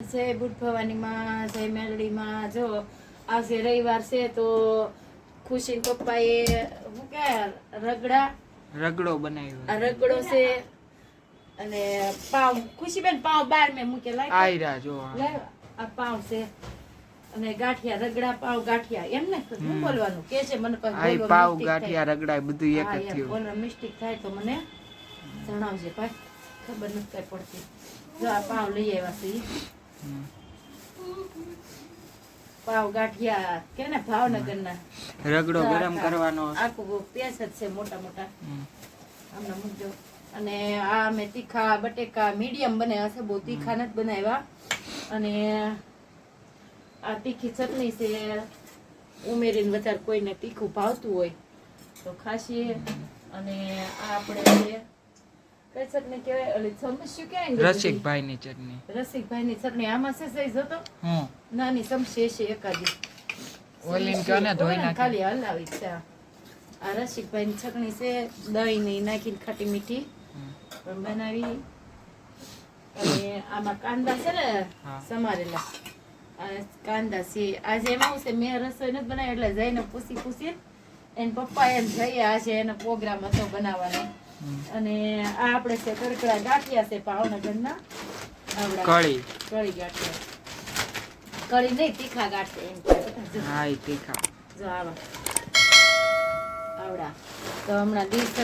જય બુટ ભવાનીમાં, જય મેલડીમાં. જો આજે રવિવાર છે તો ખુશી પપ્પાએ શું કે રગડો બનાવ્યો. આ રગડો છે અને પાવ. ખુશીબેન પાવ બાર મેં મૂકે લાઈ જો આ પાવ છે અને ગાંઠિયા રગડા પાવ ગાંઠિયા એમ ને શું બોલવાનું કે છે મને પણ પાવ ગાંઠિયા રગડા બધું એક જ થયું. બોલવા મિસ્ટેક થાય તો મને જણાવજે ભાઈ, ખબર નથી કઈ પડતી. જો આ પાવ લઈ આવ્યા છે પાવ ગાંઠિયા કે ને ભાવનગરના. રગડો ગરમ કરવાનો આખું પેસ જ છે મોટા મોટા હમણાં મૂકજો. અને આ અમે તીખા બટેકા મીડિયમ બનાવ્યા છે, બહુ તીખા નથી બનાવ્યા. અને આ તીખી ચટણી છે ઉમેરીને, વધારે કોઈને તીખું ભાવતું હોય તો ખાસીએ. અને આ આપણે કઈ ચટણી કહેવાય, ઓલી સમસ્યું ક્યાં રસિકભાઈ ની ચટણી. રસિકભાઈ ની ચટણી આમાં છે સહી જોતો નાની સમસી છે એકાદી ઓલીન કે ને ધોઈ નાખી ખાલી હલાવી છે. આ રસિકભાઈ ની ચટણી છે, દહીં ની નાખીને ખાટી મીઠી પણ બનાવી. અને આમાં કાંદા છે ને સમારેલા કાંદા છે. આજે એમાં છે મેં રસોઈ નથી બનાવી એટલે જઈને પૂછી એને પપ્પા એમ જઈએ આજે એનો પ્રોગ્રામ હતો બનાવવાનો. અને આ આપણે છે કડકડા ગાંઠિયા છે ભાવનગરના કળી ગાંઠિયા. કળી નહીં તીખા ગાંઠિયા એમ. હા તીખા જો આવડા તો હમણાં ડીશ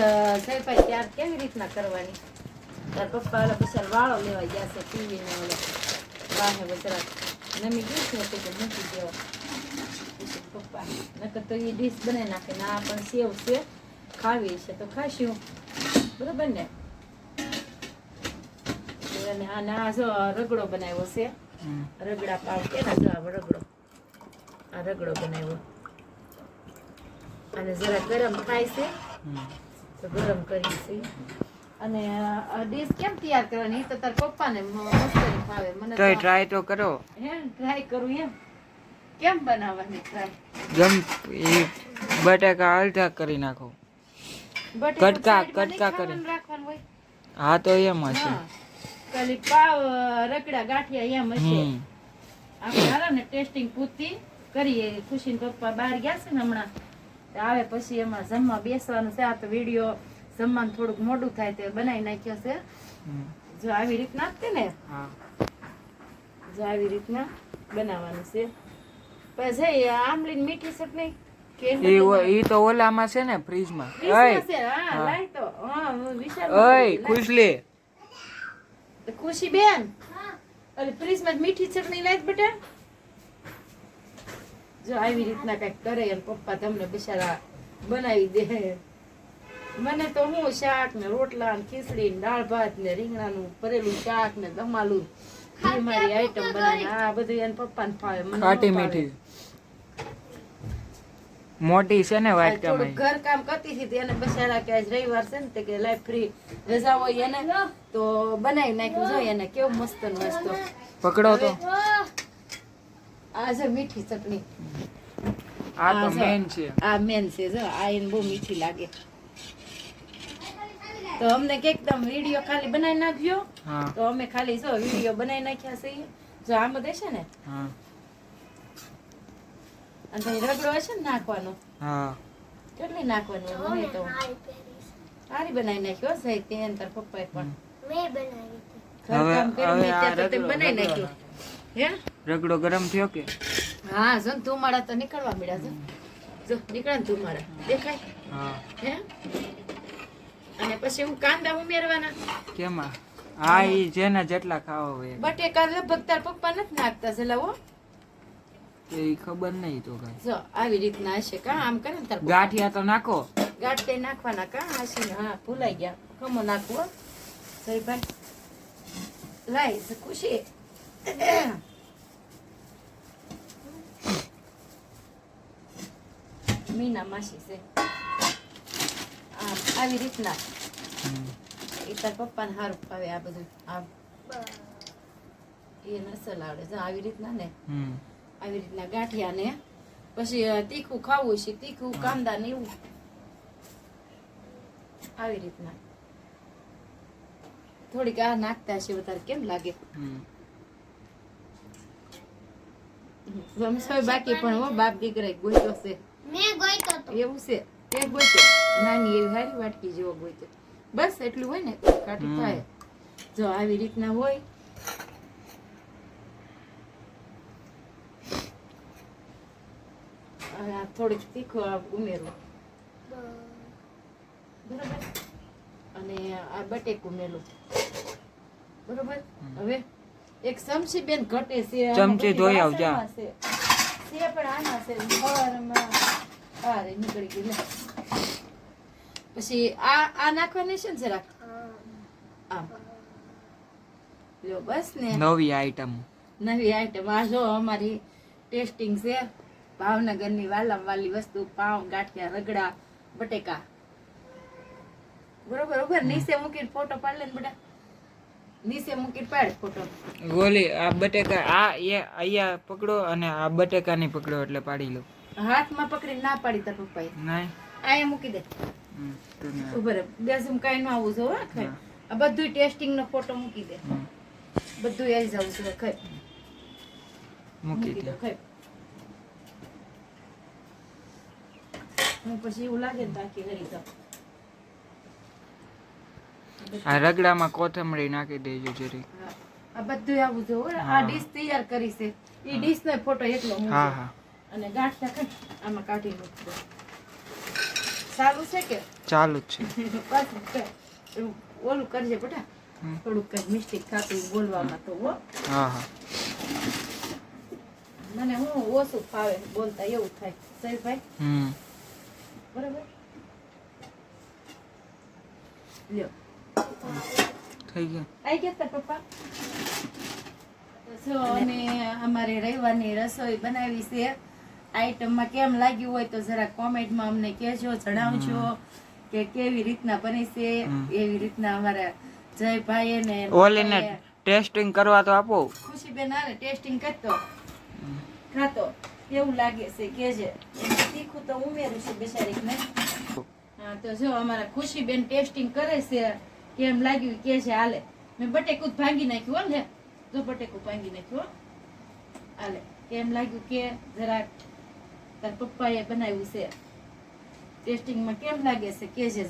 થઈ પાઈ ત્યાર કેવી રીતના કરવાની. તાર પપ્પા ઓલા પછી વાળો લેવા ગયા છે ટીવી ને ઓલો વાહે બધા નમી ગયું છે તો મૂકી દેવા પપ્પા. નકર તો એ ડીશ બનાવી નાખે ને આ પણ સેવ છે ખાવી છે તો ખાશું બરોબર ને. અને આ જો રગડો બનાવ્યો છે, રગડા પાવ કે ને જો રગડો, આ રગડો બનાવ્યો. અને જરા ગરમ થાય છે તો ગરમ કરી છે. અને આ ડીશ કેમ તૈયાર કરવાની તો તાર પપ્પાને મસ્ત ભાવે. મને ટ્રાય તો કરો. હે ટ્રાય કરું એમ કેમ બનાવવાની ટ્રાય? બટાકા અડધા કરી નાખો, કટકા કરી રાખવાનું હોય. હા તો એમ હશે. ખાલી પાવ રગડા ગાંઠિયા એમ હશે. આપણે હાલો ને ટેસ્ટિંગ પૂરતી કરીએ. ખુશીન પપ્પા બહાર ગયા છે ને હમણાં, આવે પછી એમાં જમવા બેસવાનું છે. આ તો વિડીયો જમવાનું થોડુંક મોડું થાય તે બનાવી નાખ્યો છે. જો આવી રીતના જ ને, જો આવી રીતના બનાવવાનું છે. પછી આમલી મીઠી ચટણી ઈ તો ઓલામાં છે ને ફ્રીજમાં. ખુશલી ખુશી બેન ફ્રીજમાં મીઠી ચટણી લાય બેટા. જો આવી રીતના કઈક કરે એમ પપ્પા તમને બિચારા બનાવી દે. મને તો હું શાક ને રોટલા ને ખીચડી ને દાળ ભાત ને રીંગણાનું ભરેલું શાક ને દમાલું મારી આઈટમ બનાવી. આ બધું એને પપ્પા ને ફાવે. મને ખાટી મીઠી મોટી છે ને વાટકામાં ઘર કામ કરતી હતી એને બસારા કે આજ રવિવાર છે ને તે કે લાઈફ ફ્રી રજા હોય એને તો બનાવી નાખ્યું. જોઈએ એને કેવું મસ્ત મસ્ત પકડો તો. આ છે મીઠી ચટણી, આ તો મેન છે. આ મેન છે જો આ એને બહુ મીઠી લાગે. તો અમને કે એકદમ વિડીયો ખાલી બનાવી નાખ્યો તો અમે ખાલી જો વિડીયો બનાવી નાખ્યા છે. જો આમ દેશે ને અને રગડો હશે ને નાખવાનો. હા કેટલી નાખવાની મને તો સારી બનાવી નાખ્યો છે તેન તાર પપ્પાએ પણ મેં બનાવી હતી. બનાવી નાખ્યો હે રગડો ગરમ થયો કે? હા જો ધુમાડા તો નીકળવા મળ્યા છે. જો નીકળે ને ધુમાડા દેખાય. હા હે અને પછી હું કાંદા ઉમેરવાના કેમાં? હા ઈ જેના જેટલા ખાવા હોય. બટેકા લગભગ તાર પપ્પા નથી નાખતા જલાવો એ ખબર નહીં તો કઈ. જો આવી રીતના હશે કા આમ કરે ને તાર ગાંઠિયા તો નાખો. ગાંઠિયા નાખવાના કા હશે ને? હા ભૂલાઈ ગયા. ખમો નાખવો સહી ભાઈ. લાઈ ખુશી મીના માસી છે આવી રીતના. એ તાર પપ્પાને સારું ભાવે આ બધું. આમ એ નસલ આવડે જો આવી રીતના ને આવી રીતના ગાંઠિયા ને પછી તીખું ખાવું છે તીખું કાંદા ને એવું આવી રીતના થોડીક આ નાખતા છે વધારે કેમ લાગે. સમસોય બાકી પણ હો બાપ દીકરા ગોઈતો છે. મેં ગોઈતો તો. એવું છે. તે ગોઈતો નાની એવી હારી વાટકી જેવો ગોઈતો. બસ એટલું હોય ને કાઠી થાય. જો આવી રીતના હોય. આ થોડીક તીખું ઉમેરું બરોબર અને આ બટેકું ઉમેરું બરોબર. હવે એક ચમચી બેન ઘટે છે. ચમચી ધોઈ આવજા છે પણ આના છે સવારમાં આરે નીકળી ગઈ લે. પછી આ નાખવાની છે ને જરાક આમ લ્યો બસ ને. નવી આઈટમ આ જો અમારી ટેસ્ટિંગ છે. ભાવનગરની વાલામ વાલી વસ્તુ પાવ ગાંઠિયા રગડા બટેકા બરોબર ઉપર નીચે મૂકીને ફોટો પાડ લે ને બેટા. નીચે મૂકીને પાડ ફોટો. ગોલી આ બટેકા આ એ અહીંયા પકડો અને આ બટેકા ની પકડો એટલે પાડી લો. હાથમાં પકડીને ના પાડી તાર પપ્પાએ. નહીં અહીંયા મૂકી દે. ઉપર બેસું કઈ ન આવું જો આ બધું ટેસ્ટિંગ નો ફોટો મૂકી દે. બધું આવી જવું છે ખાઈ મૂકી દે. ખાઈ હું પછી એવું લાગે ને તાકી હરી જાઉં. આ રગડામાં કોથમરી નાખી દેજો જરી. આ બધું આવું જો આ ડીશ તૈયાર કરી છે. ઈ ડીશ નો ફોટો એકલો મૂકી. હા હા અને ગાંઠિયા ખાઈ આમાં કાઢી મૂકી દે. સારું છે કે ચાલુ જ છે. પાછું ઓલું કરજે બેટા. થોડુંક કઈ મિસ્ટેક થતી બોલવામાં તો હો. હા હા મને હું ઓછું ફાવે બોલતા એવું થાય સહી ભાઈ. બરાબર લ્યો થઈ ગયા. આઈ ગયા તાર પપ્પા. તો અને અમારે રવિવારની રસોઈ બનાવી છે. આઈટમમાં કેમ લાગ્યું હોય તો જરા કોમેન્ટમાં અમને કહેજો, જણાવજો કે કેવી રીતના બની છે. એવી રીતના અમારા જયભાઈ ને ઓલીને ટેસ્ટિંગ કરવા તો આપો. ખુશીબેન આને ટેસ્ટિંગ કરતો ખાતો કેવું લાગે છે કેજે. તીખું તો ઉમેરું છું બેચારીને. હા તો જો અમારા ખુશીબેન ટેસ્ટિંગ કરે છે કેમ લાગ્યું કે છે હાલે. મેં બટેકું જ ભાંગી નાખ્યું હો ને. જો બટેકું ભાંગી નાખ્યું હાલે. કેમ લાગ્યું કે જરાક તાર પપ્પાએ બનાવ્યું છે ટેસ્ટિંગમાં કેમ લાગે છે કેજે.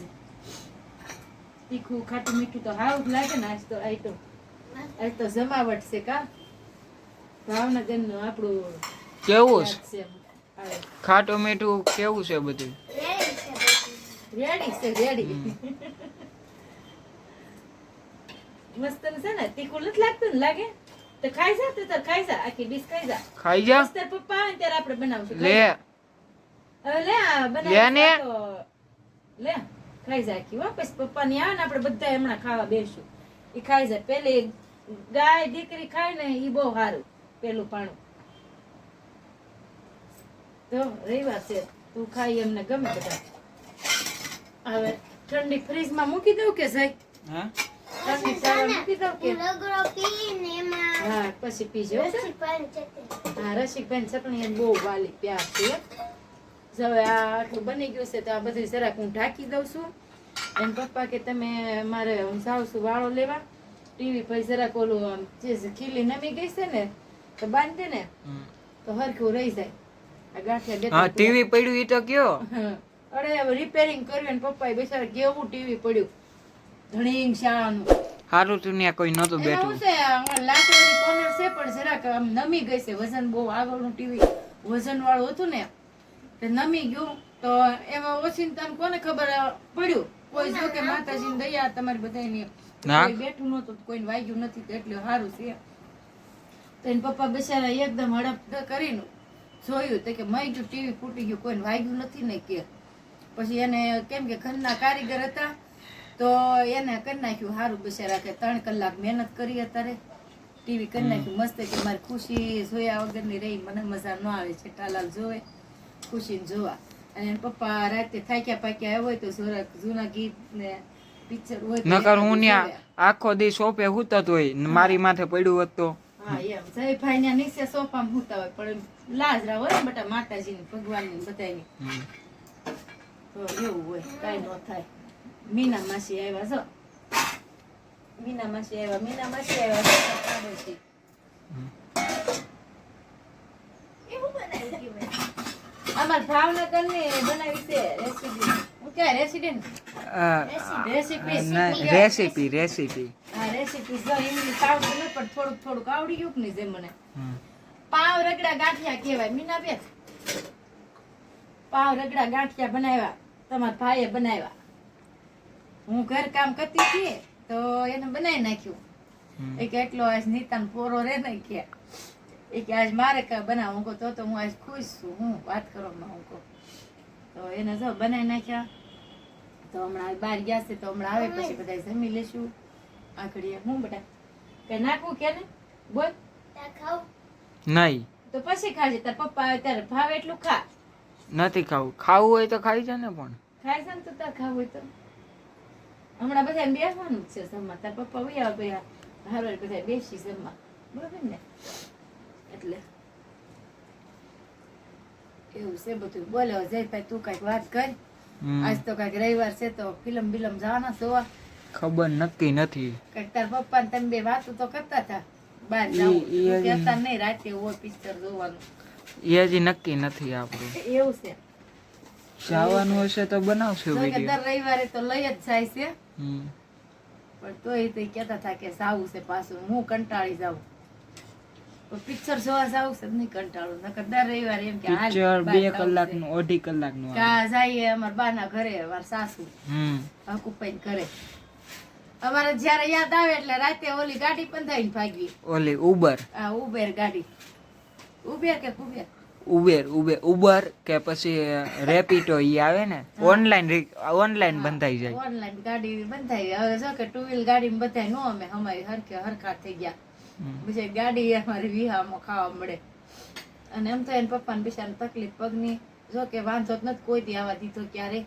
તીખું ખાટું મીઠું તો હાવ જ લાગે ને. આજ તો જમાવટ છે કા ભાવનગર નું આપણું કેવું છે. ખાટું મીઠું કેવું છે બધું? રેડી છે રેડી. મસ્ત છે ને. તીખું નથી લાગતું ને લાગે તો ખાઈ જા. તું ખાઈ જા આખી ડીશ ખાઈ જા. ખાઈ જા. તાર પપ્પા આવે ત્યારે આપણે બનાવશું. લે હવે લે બનાવી તો લે ખાઈ જા આખી હો. પછી પપ્પા ની આવે ને આપણે બધા હમણાં ખાવા બેસશું. એ ખાઈ જાય. પેલી ગાય દીકરી ખાય ને ઈ બહુ સારું પેલું પાણું. તો રવિવાર છે તું ખાઈ એમને ગમે બધા. હવે ઠંડી ફ્રીજ માં મૂકી દઉં કે સાહેબ? હા ઠંડી ચાવા મૂકી દઉં કે? રગડો પીને એમાં હા પછી પીજો. હા રસિકભાઈ ચટણી બહુ વાલી પ્યાર છે. હવે આ આટલું બની ગયું છે તો આ બધું જરાક હું ઢાંકી દઉં છું. એમ પપ્પા કે તમે મારે હું જાઉં છું વાળો લેવા. ટીવી પર જરાક ઓલું જે ખીલી નમી ગઈ છે ને તો બાંધી ને તો હરખું રહી જાય. આ ગાંઠિયા હા ટીવી પડ્યું ઈ તો કયો. અરે હવે રિપેરિંગ કર્યું ને પપ્પાએ બેસાડ કેવું ટીવી પડ્યું ઘણી શાળાનું. હારું તું ત્યાં કોઈ નતું બેઠું. એમાં શું છે લાકડાની કોર્નર છે પણ જરાક આમ નમી ગઈ છે. વજન બહુ આગળનું ટીવી વજન વાળું હતું ને તે નમી ગયું તો એમાં ઓચિંતા કોને ખબર પડ્યું. કોઈ જો કે માતાજીની દયા તમારી બધાની કોઈ બેઠું નતું કોઈને વાગ્યું નથી એટલે સારું છે. તો એના પપ્પા બિચારા એકદમ હડપ કરીને જોયું તો કે મય ગયું ટીવી ફૂટી ગયું કોઈને વાગ્યું નથી ને કે. પછી એને કેમ કે ઘરના કારીગર હતા તો એને કરી નાખ્યું સારું બિચારા કે 3 કલાક મહેનત કરી અત્યારે ટીવી કરી નાખ્યું મસ્ત. કે મારી ખુશી જોયા વગરની રહી મને મજા ન આવે છે. ટાલાલ જોવે ખુશીને જોવા. અને એના પપ્પા રાતે થાક્યા પાક્યા હોય તો જૂના ગીત ને પિક્ચર હોય નકર હું ત્યાં આખો દી સોફે હુતત હોય મારી માથે પડ્યું હોત તો. હા એમ જયભાઈ ને નીચે સોફામાં હુતા હોય પણ લાજ રાવ હોય ને બેટા માતાજીની ભગવાનની બધાની તો એવું હોય કાઈ ન થાય. મીના માસી આવ્યા છો. મીના માસી આવ્યા અમાર ભાવનગર ની બનાવી છે રેસીપી. હું કે રેસિડેન્ટ રેસીપી રેસીપી હા રેસીપી જો ઇંગ્લિશ આવડતું ન પણ થોડુંક આવડી ગયું કે નહીં જે મને. પાવ રગડા ગાંઠિયા કહેવાય મીનાબેન. પાવ રગડા ગાંઠિયા બનાવ્યા તમારા ભાઈએ બનાવ્યા. હું ઘર કામ કરતી હતી તો એને બનાવી નાખ્યું. એ કે એટલો આજ નીતાન પોરો રે ને કે એ કે આજ મારે કા બનાવું હું તો હું આજ ખુશ છું. હું વાત કરો માં હું કહું તો એને જો બનાવી નાખ્યા. તો હમણાં બહાર ગયા છે તો હમણાં આવે પછી બધા જમી લેશું. આખડીએ હું બેટા કઈ નાખવું કે ને બોલ નહીં તો પછી ખાજે. તાર પપ્પા આવે ત્યારે ભાવે એટલું ખા. નથી ખાવું હોય તો ખાઈ જા ને પણ ખાય છે ને તો તાર ખાવું હોય તો હમણાં બધા બેસવાનું જ છે જમવા. તાર પપ્પા વયા ગયા હારો બધા બેસી જમવા બરોબર ને એટલે એવું છે બધું. બોલો જયભાઈ તું કઈક વાત કર. આજ તો કઈક રવિવાર છે તો ફિલ્મ બિલમ જવાના જોવા ખબર નક્કી નથી. કઈક તાર પપ્પા ને તમે બે વાતો તો કરતા હતા બહાર જવું કહેતા નહીં રાતે હોય પિક્ચર જોવાનું. એ હજી નક્કી નથી આપણું. એવું છે જવાનું હશે તો બનાવશું વિડિયો. દર રવિવારે તો લઈ જ જાય છે પણ તોય તે કહેતા હતા કે સાવું છે પાછું. હું કંટાળી જાઉં પિક્ચર જોવા જાવું છે નહીં કંટાળું. નકર દર રવિવારે એમ કે પિક્ચર 2 કલાકનું 2.5 કલાકનું કા જઈએ અમાર બાના ઘરે અમાર સાસુ હકુપાઈ ઘરે. અમારે જયારે યાદ આવે એટલે રાતે ઓલી ગાડી બંધાઈને ભાગવી. ઓલી ઉબર ઉબેર ગાડી ઉબેર કે પછી રેપિડો ઈ આવે ને ઓનલાઈન બંધાઈ જાય. ઓનલાઈન ગાડી બંધાઈ. હવે જો કે 2 વ્હીલ ગાડી બંધાઈ નો અમે અમારી હરખા થઈ ગયા. બીજી ગાડી અમારી વિહામાં ખાવા મળે. અને એમ તો એના પપ્પા ને બિચારાને તકલીફ પગની જો કે વાંધો જ નથી કોઈ દી આવવા દીધો ક્યારે.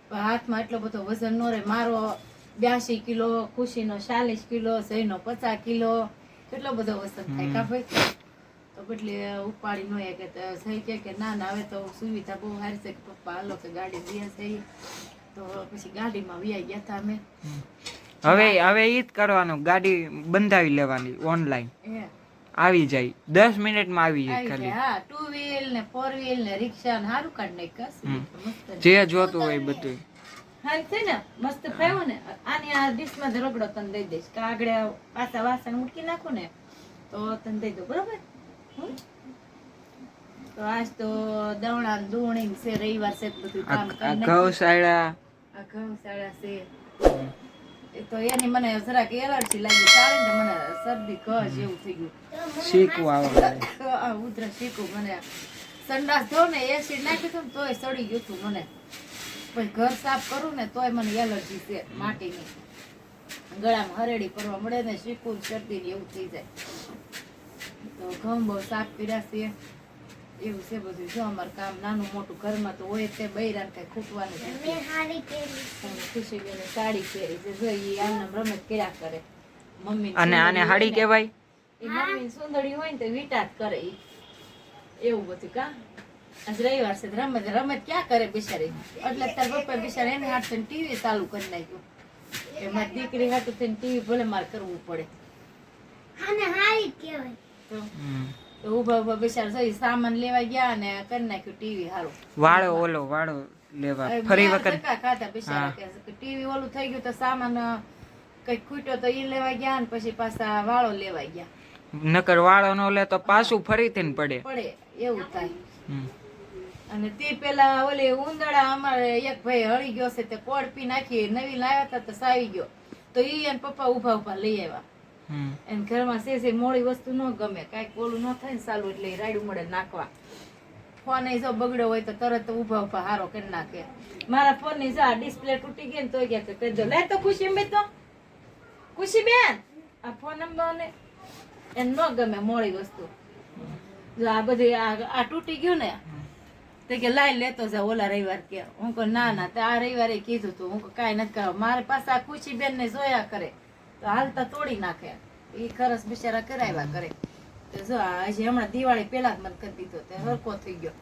પણ હાથમાં એટલો બધો વજન નો રહે. મારો 82 કિલો, ખુશીનો 40 કિલો, જયનો 50 કિલો, કેટલો બધો વજન થાય કા ભાઈ. તો એટલે ઉપાડી નો કે સહી કે ના હવે તો સુવિધા બહુ સારી છે કે પપ્પા હાલો કે ગાડી દે છે. તો પછી ગાડીમાં વ્યાઈ ગયા હતા અમે. હવે ઈ જ કરવાનું. ગાડી બંધાવી લેવાની ઓનલાઈન આવી જાય 10 મિનિટમાં આવી જાય ખાલી. હા 2 વ્હીલ ને 4 વ્હીલ ને રિક્ષા ને હારું કાઢ નાખ જે જોતું હોય બધું હાલ છે ને મસ્ત થયો ને. આની આ ડીશમાં રગડો તને દઈ દઈશ કે આગળ પાછા વાસણ મૂકી નાખું ને તો તને દઈ દઉં બરોબર. તો આજ તો દવણા દૂણી છે રવિવાર છે બધું કામ કરી ગૌશાળા છે તો એની મને જરાક એલર્જી લાગી. સારી ને મને શરદી કહ જેવું થઈ ગયું. શીખવું આવે ઉધર શીખું મને સંડાસ ધો ને એસિડ નાખ્યું હતું ને તોય સડી ગયું હતું મને. પછી ઘર સાફ કરું ને તોય મને એલર્જી છે માટીની. ગળામાં હરેડી પડવા મળે ને શીખું શરદી ને એવું થઈ જાય. તો ઘઉં બહુ સાફ કર્યા છે એવું છે બધું. જો અમારું કામ નાનું મોટું ઘરમાં તો હોય તે બૈરાને કઈ ખૂટવાનું ખુશી બેને સાડી પહેરી છે જો ઈ આમ રમત કર્યા કરે. મમ્મી અને આને હાડી કહેવાય. એ મમ્મી સુંદરી હોય ને તો વિટાત કરે ઈ એવું બધું. કા આજ રવિવાર છે રમત ક્યાં કરે બિચારી. એટલે તાર પપ્પા બિચારા એને હાથ ટીવી ચાલુ કરી નાખ્યું કે મારી દીકરી હાટું થઈને ટીવી ભલે મારે કરવું પડે. તો ઉભા બિચારા જઈ સામાન લેવા ગયા અને કરી નાખ્યું ટીવી હારું. વાળો લેવા ફરી વખત ખાતા બિચારા કે ટીવી ઓલું થઈ ગયું તો સામાન કઈક ખૂટ્યો તો ઈ લેવા ગયા ને પછી પાછા વાળો લેવા ગયા. નકર વાળો નો લે તો પાછું ફરીથી પડે એવું થાય. અને તે પેલા ઓલી ઉંદરડા અમારે એક ભાઈ હળી ગયો છે તે કોડ પી નાખી નવી લાવ્યા હતા તો સાવી ગયો તો ઈ એને પપ્પા ઉભા લઈ આવ્યા. એને ઘરમાં છે મોડી વસ્તુ ન ગમે કાંઈક ઓલું ન થાય ને સાલું એટલે રાયડું મળે નાખવા. ફોન જો બગડ્યો હોય તો તરત ઉભા હારો કરી નાખે. મારા ફોન ની જો ડિસ્પ્લે તૂટી ગઈ ને તો ગયા કહી દો લે તો ખુશી બેન આ ફોન નંબર ને એને ન ગમે મોડી વસ્તુ. જો આ બધી આ તૂટી ગયું ને તો કે લાઈ લેતો જા ઓલા રવિવાર કે. હું કહું ના તો આ રવિવારે કીધું તું. હું કાંઈ નથી કરવા. મારે પાસે આ ખુશી બેન ને જોયા કરે તો હાલતા તોડી નાખે. એ ખરસ બિચારા કરાવ્યા કરે. તો જો હજી હમણાં દિવાળી પેલા જ મને કરી દીધો તે હરકો થઈ ગયો.